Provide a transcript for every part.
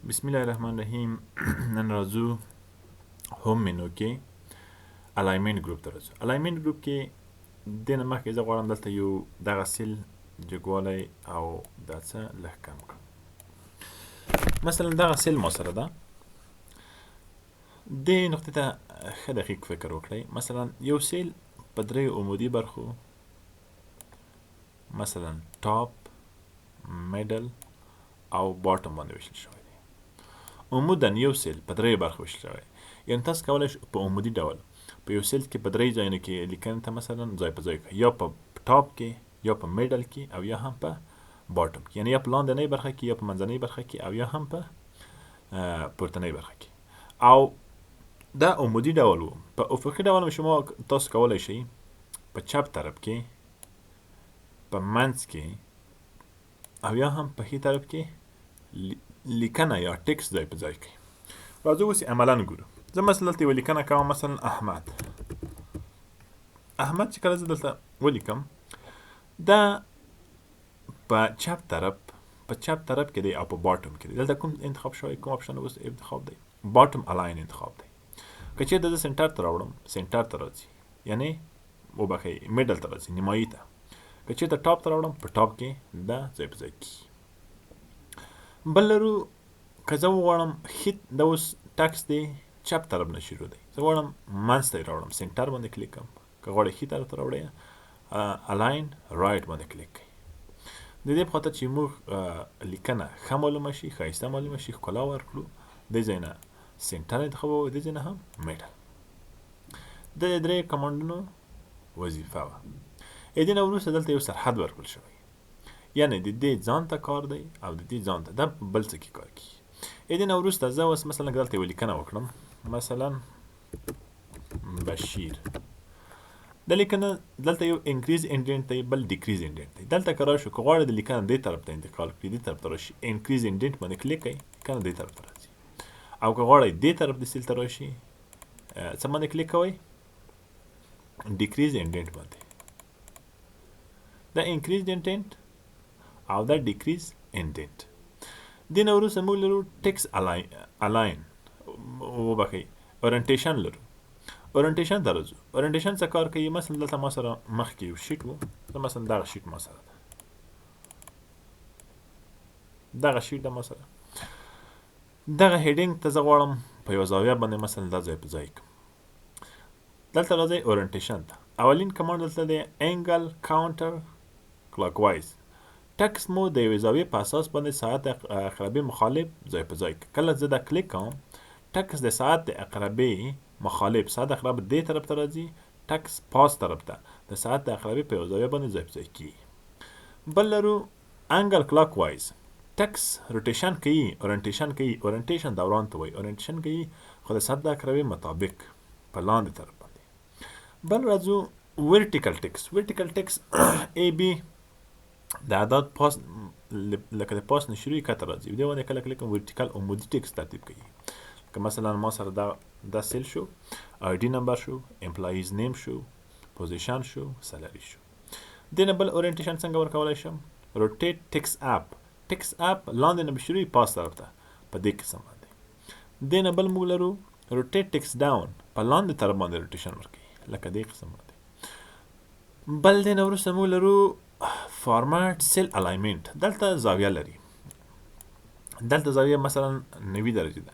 بسم الله الرحمن الرحیم. نن راځو هوم منو کې الاینمنت ګروپ ته راځو. الاینمنت ګروپ کې د نه مخکې زه غواړم دلته یو دغه سیل جګوالی او دا څه لږ کم کړم. مثلا دغه سیل ما سره ده. دې نقطې ته ښه دقیق فکر وکړئ. مثلا یو سیل په درې عمودي برخو مثلا ټاپ، میډل او باټم باندې ویشل شوی. عمودا یو سیل په درې برخو ویشل شوی. یعنې تاسو کولی شئ په عمودي ډول په یو سیل کې په درې ځایونو کې لیکنې ته مثلا ځای په ځای کړئ، یا په ټاپ کې، یا په میډل کې، او یا هم په باټم کې. یعنې یا په لاندنۍ برخه کې، یا په منځنۍ برخه کې، او یا هم په پورتنۍ برخه کې. او دا عمودي ډول و. په افقي ډول شما تاسو کولی شئ په چپ طرف کې، په منځ کې، او یا هم په ښي طرف کې لیکنه یا ټکس ځای په ځای کړئ. راځو اوس عملا ګورو. زه مثلا دلته یوه لیکنه کوم، مثلا احمد. احمد چې کله زه دلته ولیکم، دا په چپ طرف کې دی او په باټم کې دی. دلته کوم انتخاب شوی؟ کوم اپشن اوس انتخاب دی؟ باټم الاین انتخاب دی. که چېرته زه سنټر ته راوړم، سنټر ته راځي، یعنې وبخئ میډل ته راځي، نیمایي ته. که چېرته ټاپ ته راوړم، په ټاپ کې دا ځای په ځای کېږي. بل لرو که زه وغواړم ښي، دا اوس ټکس دی چپ طرف نه شروع دی، زه غواړم منځ ته یې راوړم، سنټر باندې کلیک کوم. که غواړئ ښي طرف ته راوړئ، الاین رایټ باندې کلیک کوئ. د دې په خاطر چې موږ لیکنه ښه معلومه شي، ښایسته معلومه شي، ښکلا ورکړو، دې ځای نه سنټر انتخابوو، دې ځای نه هم میډل. د درې کمانډونو وظیفه وه. دې نه وروسته دلته یو سرحد ورکړل شوی، یعنې د دې ځان ته کار دی او د دې ځان ته دا بل څه کې کار کوي. دې نه وروسته زه اوس مثلا دلته یوه لیکنه وکړم، مثلا بشیر. دا لیکنه دلته یو انکریز انډنټ دی، بل ډیکریز انډنټ دی. دلته که راشو، که غواړئ د لیکنه دې طرف ته انتقال کړئ، دې طرف ته راشي، انکریز انډنټ باندې کلیک کوئ، لیکنه دې طرف ته راځي. او که غواړئ دې طرف د سیل ته راشي، څه باندې کلیک کوئ؟ ډیکریز انډنټ باندې. دا انکریز انډنټ او دا ډیکریز انډنټ. دې نه وروسته موږ لرو ټکس الاین، وبخئ اورینټیشن لرو. اورینټیشن ته راځو. اورینټیشن څه کار کوي؟ مثلا دلته ما سره مخکې یو شیټ و، زه مثلا دغه شیټ ما سره ده، دغه شیټ ده ما سره. دغه هیډینګ ته زه غواړم په یوه زاویه باندې مثلا دا ځای په ځای کړم. دلته راځئ اورینټیشن ته. اولین کمانډ دلته دی انګل کاونټر کلاک وایز. ټکس مو د یوې زاویې په اساس باندې ساعت اقربې مخالف ځای په ځای کړي. کله زه دا کلیک کوم، ټکس د ساعت د اقربې مخالف، ساعت اقرب دې طرف ته راځي، ټکس پاس طرف ته د ساعت د اقربې په یوه زاویه باندې ځای په ځای کېږي. بل لرو انګل کلاک وایز. ټکس روټیشن کوي، اورینټیشن کوي. اورینټیشن دوران ته وایي، اورینټیشن کوي خو د ساعت د اقربې مطابق په لاندې طرف باندې. بل راځو ورټیکل ټکس. ورټیکل ټکس ای بي د عدد پاس، لکه د پاس نه شروع کته راځي. دې باندې کله کلیک کوم، ورټیکل عمودي ټکس ترتیب کوي. که مثلا ما سره دا سیل شو، آی ډي نمبر شو، امپلایز نیم شو، پوزیشن شو، سیلري شو. دې نه بل اورینټیشن څنګه ورکولی شم؟ روټیټ ټکس اپ. ټکس اپ لاندې نه به شروع پاس طرف ته، په دې قسم باندې. دې نه بل موږ لرو روټیټ ټکس ډاون، په لاندې طرف باندې روټیشن ورکوي، لکه دې قسم باندې. بل دې نه وروسته موږ لرو فارمات سیل الاینمنت. دلته زاویه لري، دلته زاویه مثلا 90 درجې ده.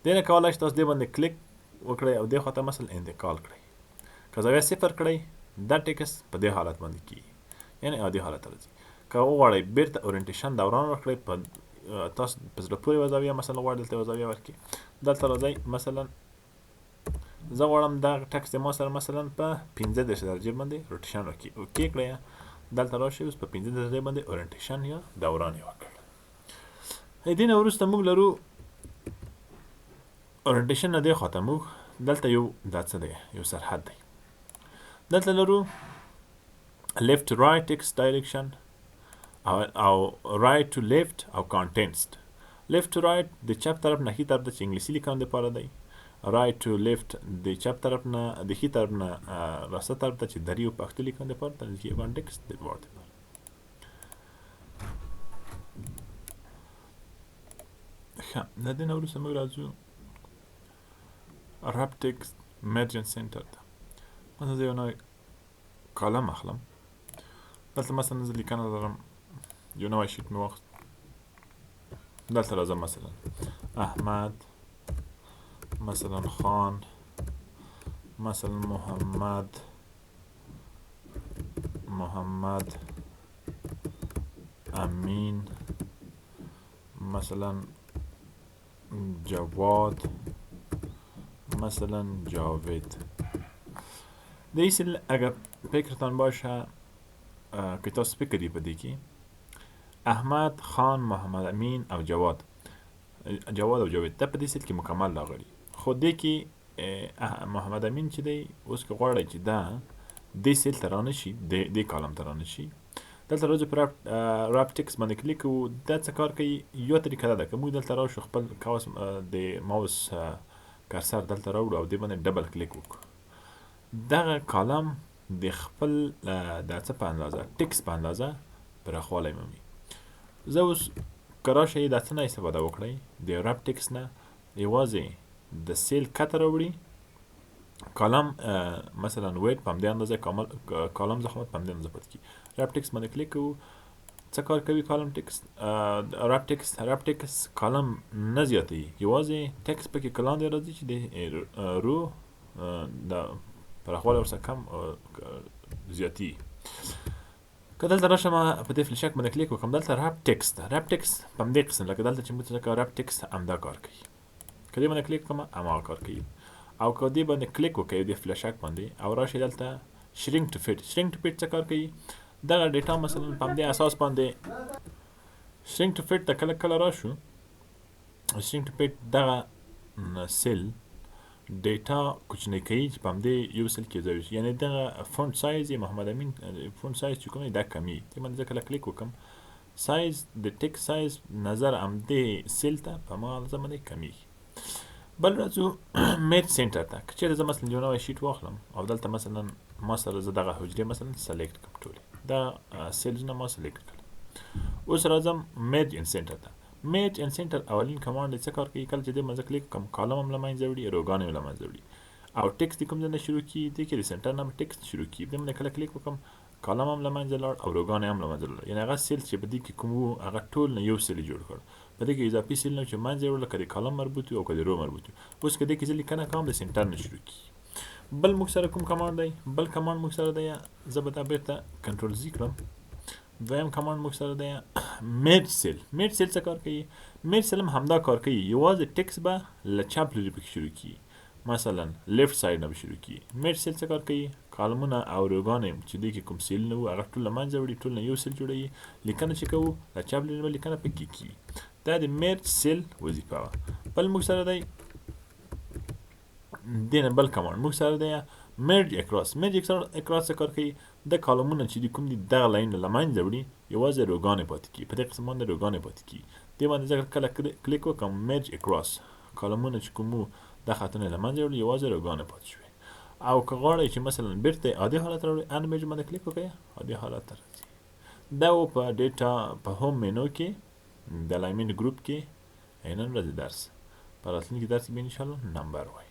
دې نه کولی شئ تاسو دې باندې کلیک وکړئ او دې خواته مثلا انتقال کړئ. که زاویه صفر کړئ، دا ټکس په دې حالت باندې کېږي، یعنې عادي حالت ته راځي. که وغواړئ بیرته اورینټیشن دوران ورکړئ، په تاسو په زړه پورې یوه زاویه مثلا غواړئ دلته یوه زاویه ورکړي، دلته راځئ. مثلا زه غواړم دغه ټکس د ما سره مثلا په 15 درجې باندې روټیشن وکړي، اوکې کړئ. دلته راشئ، اوس په 15 درجې باندې اورینټیشن یا دوران یې وکړ. دې نه وروسته موږ لرو اورینټیشن نه دې خواته موږ دلته یو دا څه دی، یو سرحد دی. دلته لرو لیفت ټو رایټ ټکس ډایرکشن او رایټ ټو لیفت او کانټینټس. لیفت ټو رایټ د چپ طرف نه ښي طرف ته چې انګلیسي لیکانو دپاره دی. رایټ ټو لیفت د چپ طرف نه د ښي طرف نه راسته طرف ته چې دري او پښتو لیکانو دپاره ته چې کانټکس د ورډ دپاره. ښه د دې نه وروسته موږ راځو رب ټکسټ مرجن سنټر ته. مثلا زه یو نوی کالم اخلم، دلته مثلا زه لیکنه لرم، یو نوی شیټ مې واخیست، دلته راځم مثلا احمد، مثلا خان، مثلا محمد امین، مثلا جواد، مثلا جاوید. د ایسل اگر فکرتان باشه که تاسو فکر دی په دې کې احمد، خان، محمد امین او جواد او جاوید دا په دې سیل کې مکمل راغلي، خو دې کې محمد امین چې دی اوس که غواړئ چې دا دې سیل ته رانشي، دې کالم ته رانشي، دلته راځو په راب ټکس باندې کلیک کوو. دا څه کار کوي؟ یو طریقه دا ده که موږ دلته راشو خپل د ماوس کرسر دلته راوړو او دې باندې ډبل کلیک وکړو، دغه کالم د خپل د څه په اندازه ټکس په اندازه پراخوالی مومي. زه اوس که راشئ دا څه نه استفاده وکړئ د رب ټکس نه، یوازې د سیل کته راوړي، کالم مثلا ویټ په همدې اندازه، کالم ضخامت په همدې اندازه پاتې کېږي. رب ټکس باندې کلیک کوو. څه کار کوي کالم ټکس؟ رب ټکس کالم نه زیاتوي، یوازې ټکس پکې لاندې راځي چې د رو د پراخوالی ورسره کم زیاتي. که دلته راشم په دې فلشک باندې کلیک وکړم، دلته رب ټکس ده. رب ټکس په همدې قسم لکه دلته چې موږ څه کوو، رب ټکس همدا کار کوي. که دې باندې کلیک وکړم هماغه کار کوي. او که دې باندې کلیک وکړئ د فلشک باندې او راشئ دلته شرینک ټو فټ څه کار کوي؟ دغه ډیټا مثلا په همدې اساس باندې شرینک ټو فټ ته کله راشو، شرینک ټو فټ دغه سیل ډیټا کوچنی کوي چې په همدې یو سیل کې ځای شي، یعنې دغه فونټ سایز یې محمد امین فونټ سایز چې کوم دی دا کمي. دې باندې زه کله کلیک وکړم سایز د ټکس سایز نظر همدې سیل ته په هماغه اندازه باندې کمیږي. بل راځو میج سنټر ته. که چېرې زه مثلا یو نوی شیټ واخلم او دلته مثلا ما سره زه دغه حجرې مثلا سلیکټ کړم، ټولې دا سیلزونه ما سلیکټ کړل. اوس راځم میج ان سنټر ته. میج ان سنټر اولین کمانډ څه کار کوي؟ کله چې دې باندې کلیک وکړم کالم هم له منځه وړي، روګان هم له منځه وړي، او ټکس د کوم ځای نه شروع کېږي؟ دې کې د سنټر نه ټکس شروع کېږي. دې باندې کله کلیک وکړم کالم هم له منځه لاړ او روګان هم له منځه لاړ، یعنې هغه سیل چې په دې کې کوم وو هغه ټول نه یو سیل جوړ کړ. په دې کې اضافي سیل نه چې منځه یې وړل، که د کالم مربوط وي او که د رو مربوط وي. اوس که دې کې زه لیکنه کوم د سنټر نه شروع کېږي. بل موږ سره کوم کمانډ دی؟ بل کمانډ موږ سره دی، زه به دا بیرته کنټرول زی کړم. دویم کمانډ موږ سره دی میج سیل. میج سیل څه کار کوي؟ میج سیل هم همدا کار کوي، یوازې ټکس به له چپ لوري پکې شروع کېږي، مثلا لیفټ ساید نه به شروع کېږي. میج سیل څه کار کوي؟ کالمونه او روګانې چې دې کې کوم سیل نه وو هغه ټول له منځه وړي، ټول نه یو سیل جوړوي. لیکنه چې کوو له چپ لوري به لیکنه پکې کېږي. دا د میج سیل وظیفه وه. بل موږ سره دی دې نه بل کمانډ موږ سره دی مرج اکراس. مرج اکراس څه کار کوي؟ د کالمونه چې کوم دي دغه لاین له منځه وړي، یوازې روګانې پاتې کېږي. په دې قسم باندې روګانې پاتې کېږي. دې باندې زه کله کلیک وکړم مرج اکراس، کالمونه چې کوم وو دا خطونه له منځه وړي، یوازې روګانې پاتې شوې. او که غواړئ چې مثلا بیرته عادي حالت راوړئ، انیمیج باندې کلیک وکړئ، عادي حالت ته راځي. دا و په ډیټا په هوم مینو کې د الاینمنټ ګروپ کې نن ورځې درس. په راتلونکي درس کې به انشاءالله نمبر وایي.